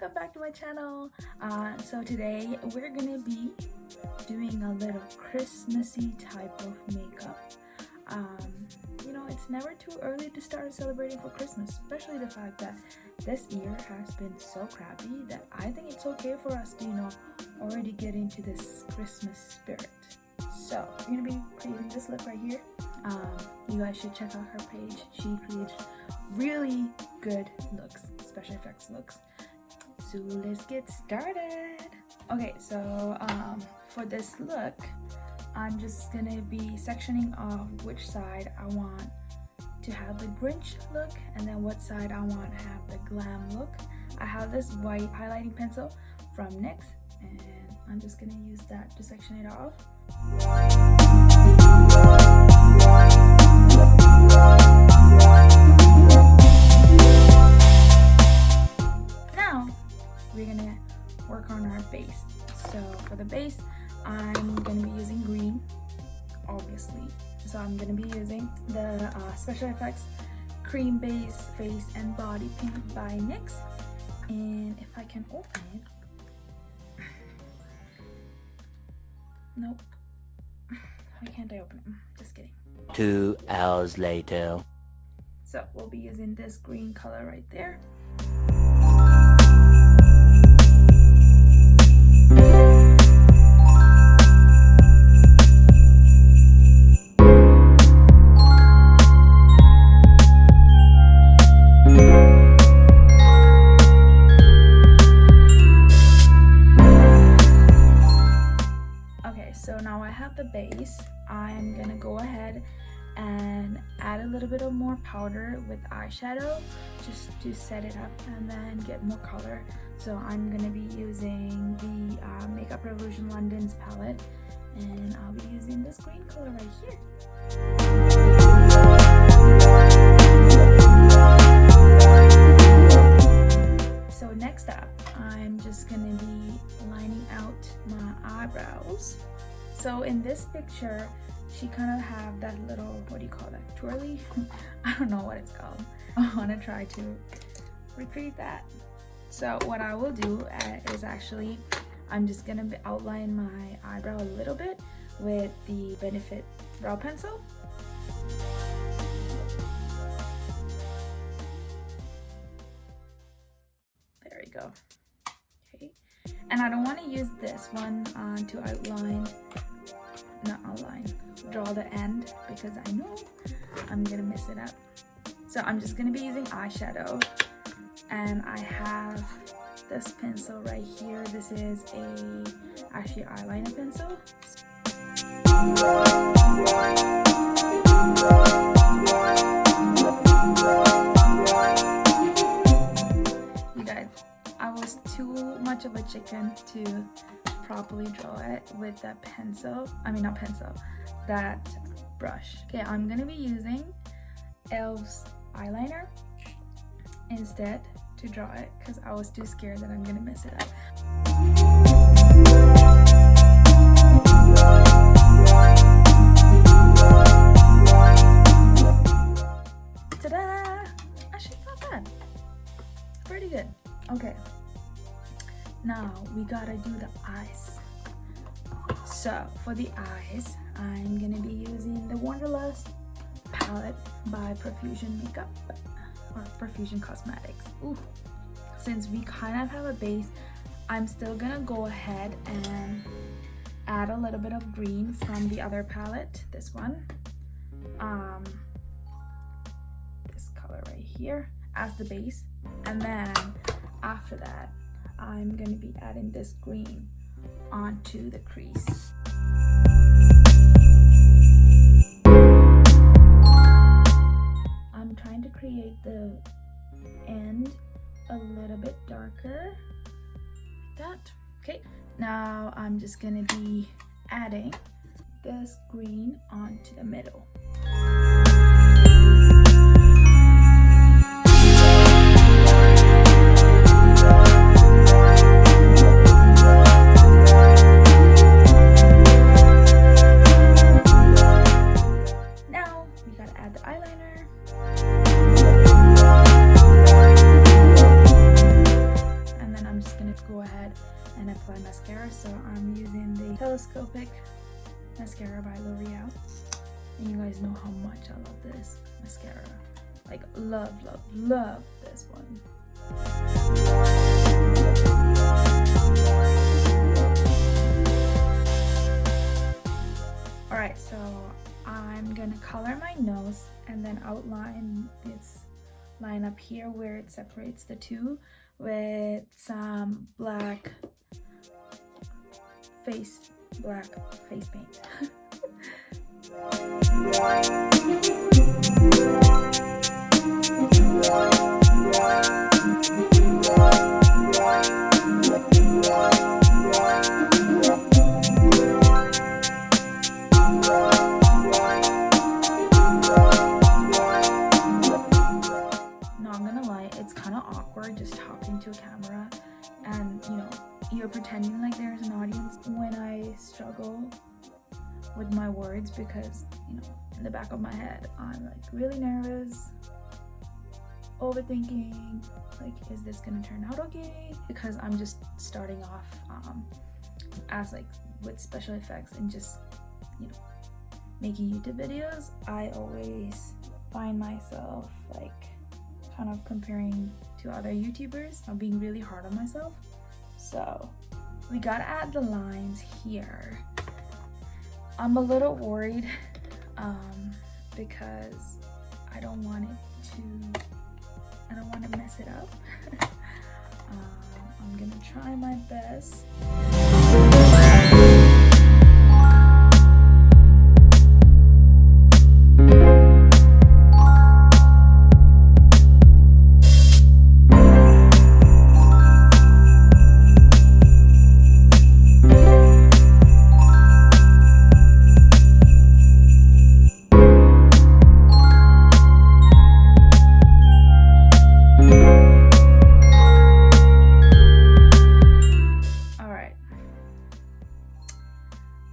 welcome back to my channel. So today we're gonna be doing a little Christmassy type of makeup. You know, it's never too early to start celebrating for Christmas, especially the fact that this year has been so crappy that I think it's okay for us to, you know, already get into this Christmas spirit. So we're gonna be creating this look right here. You guys should check out her page. She creates really good looks, special effects looks. So let's get started. Okay, so for this look, I'm just gonna be sectioning off which side I want to have the Grinch look and then what side I want to have the glam look. I have this white highlighting pencil from NYX and I'm just gonna use that to section it off. Now we're gonna work on our base. So for the base, I'm gonna be using green, obviously. So I'm gonna be using the Special Effects Cream Base Face and Body Paint by NYX. And if I can open it, nope. Why can't I open it? Just kidding. 2 hours later. So we'll be using this green color right there. So now I have the base. I'm gonna go ahead and add a little bit of more powder with eyeshadow just to set it up and then get more color. So I'm gonna be using the Makeup Revolution London's palette, and I'll be using this green color right here. So next up, I'm just gonna be lining out my eyebrows. So in this picture, she kind of have that little, what do you call that, twirly? I don't know what it's called. I want to try to recreate that. So what I will do is actually, I'm just going to outline my eyebrow a little bit with the Benefit brow pencil. There we go. Okay. And I don't want to use this one to draw the end, because I know I'm gonna mess it up. So I'm just gonna be using eyeshadow, and I have this pencil right here. This is actually eyeliner pencil. You guys, I was too much of a chicken to properly draw it with that pencil. I mean, not pencil, that brush. Okay, I'm gonna be using Elf's eyeliner instead to draw it because I was too scared that I'm gonna mess it up. Ta-da! Actually, not bad. Pretty good. Okay. Now we gotta do the eyes. So for the eyes, I'm gonna be using the Wanderlust palette by Profusion Makeup or Profusion Cosmetics. Ooh. Since we kind of have a base, I'm still gonna go ahead and add a little bit of green from the other palette, this one. This color right here as the base, and then after that, I'm going to be adding this green onto the crease. I'm trying to create the end a little bit darker, like that. Okay, now I'm just going to be adding this green onto the middle. using the Telescopic mascara by L'Oreal. And you guys know how much I love this mascara. Like, love, love, love this one. Alright, so I'm gonna color my nose and then outline this line up here where it separates the two with some black face paint. Just talking to a camera and you're pretending like there's an audience when I struggle with my words, because in the back of my head I'm like really nervous, overthinking, like, is this gonna turn out okay? Because I'm just starting off as like with special effects and just making YouTube videos. I always find myself like kind of comparing to other YouTubers. I'm being really hard on myself. So we gotta add the lines here. I'm a little worried because I don't want to mess it up. I'm gonna try my best.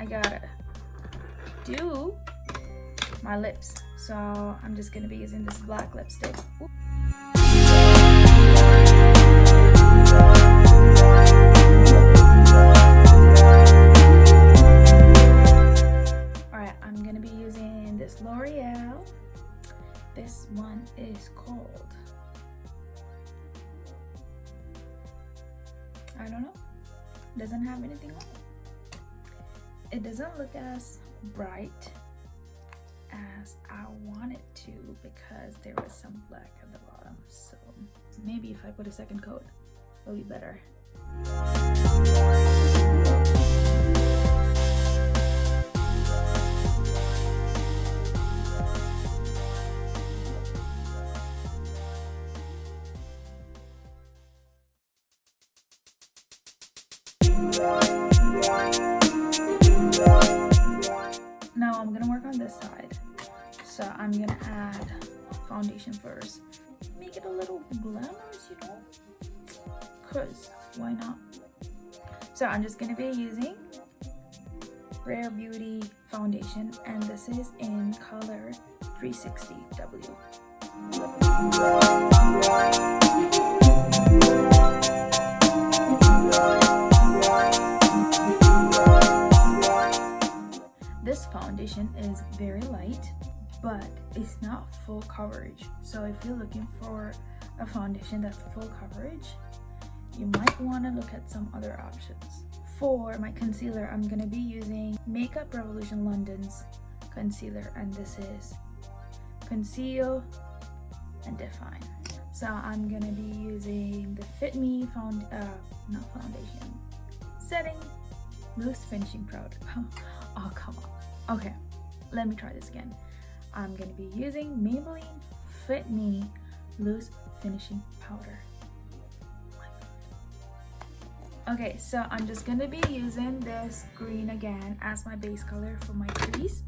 I gotta do my lips, so I'm just gonna be using this black lipstick. Alright, I'm gonna be using this L'Oreal. This one is called, I don't know, doesn't have anything on it. It doesn't look as bright as I want it to because there was some black at the bottom. So maybe if I put a second coat, it'll be better. Now I'm gonna work on this side. So I'm gonna add foundation first. Make it a little glamorous, cause why not? So I'm just gonna be using Rare Beauty foundation, and this is in color 360W. This foundation is very light, but it's not full coverage. So if you're looking for a foundation that's full coverage, you might want to look at some other options. For my concealer, I'm going to be using Makeup Revolution London's concealer, and this is Conceal and Define. So I'm going to be using the Fit Me Setting Loose Finishing Powder. Oh, come on. Okay, let me try this again. I'm going to be using Maybelline Fit Me Loose Finishing Powder. Okay, so I'm just going to be using this green again as my base color for my crease.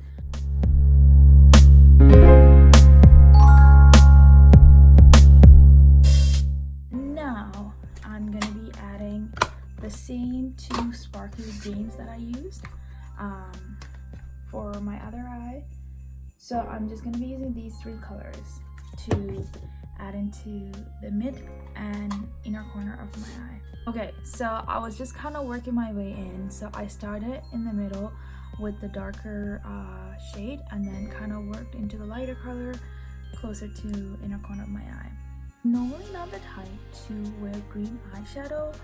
Now I'm going to be adding the same two sparkly greens that I used for my other eye. So I'm just going to be using these three colors to add into the mid and inner corner of my eye. Okay, so I was just kind of working my way in. So I started in the middle with the darker shade and then kind of worked into the lighter color closer to inner corner of my eye. Normally not the type to wear green eyeshadow.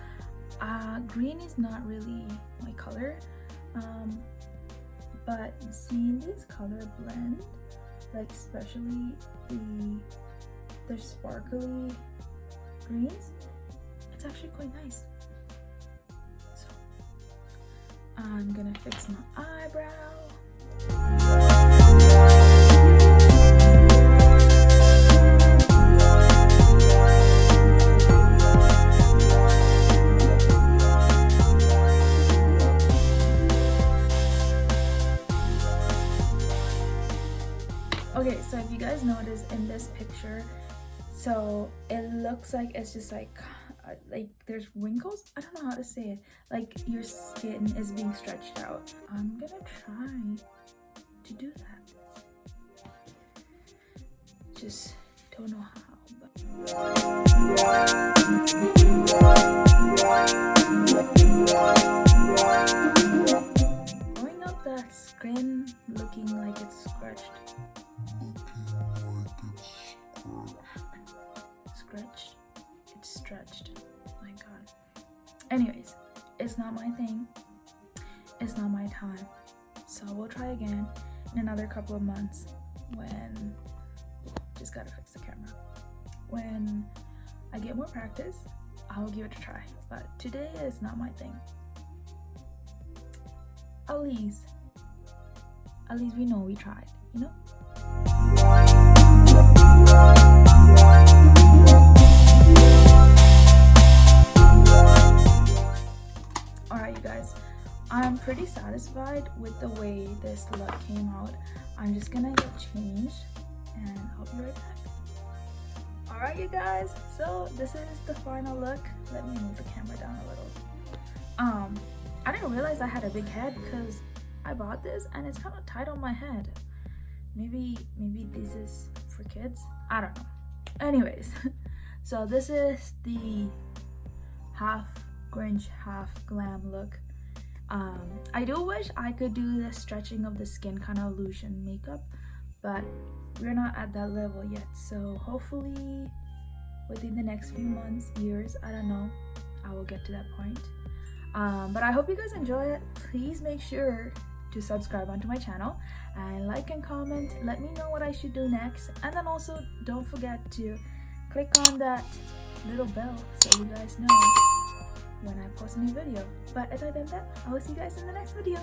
Green is not really my color, but seeing this color blend, like especially the sparkly greens, it's actually quite nice. So I'm gonna fix my eyebrow. Okay, so if you guys notice in this picture, so it looks like it's just like there's wrinkles. I don't know how to say it. Like your skin is being stretched out. I'm gonna try to do that. Just don't know how. Going up the skin looking like it's scratched. It's stretched. My god. Anyways, it's not my thing. It's not my time. So we'll try again in another couple of months when just gotta fix the camera. When I get more practice, I will give it a try. But today is not my thing. At least we know we tried, you know? Alright you guys, I'm pretty satisfied with the way this look came out. I'm just gonna get changed and I'll be right back. Alright you guys, so this is the final look. Let me move the camera down a little. I didn't realize I had a big head because I bought this and it's kind of tight on my head. Maybe this is for kids, I don't know. Anyways, so this is the half Grinch, half glam look. I do wish I could do the stretching of the skin kind of illusion makeup, but we're not at that level yet. So hopefully within the next few months, years, I don't know, I will get to that point. But I hope you guys enjoy it. Please make sure to subscribe onto my channel and like and comment. Let me know what I should do next, and then also don't forget to click on that little bell so you guys know when I post a new video. But other than that, I will see you guys in the next video.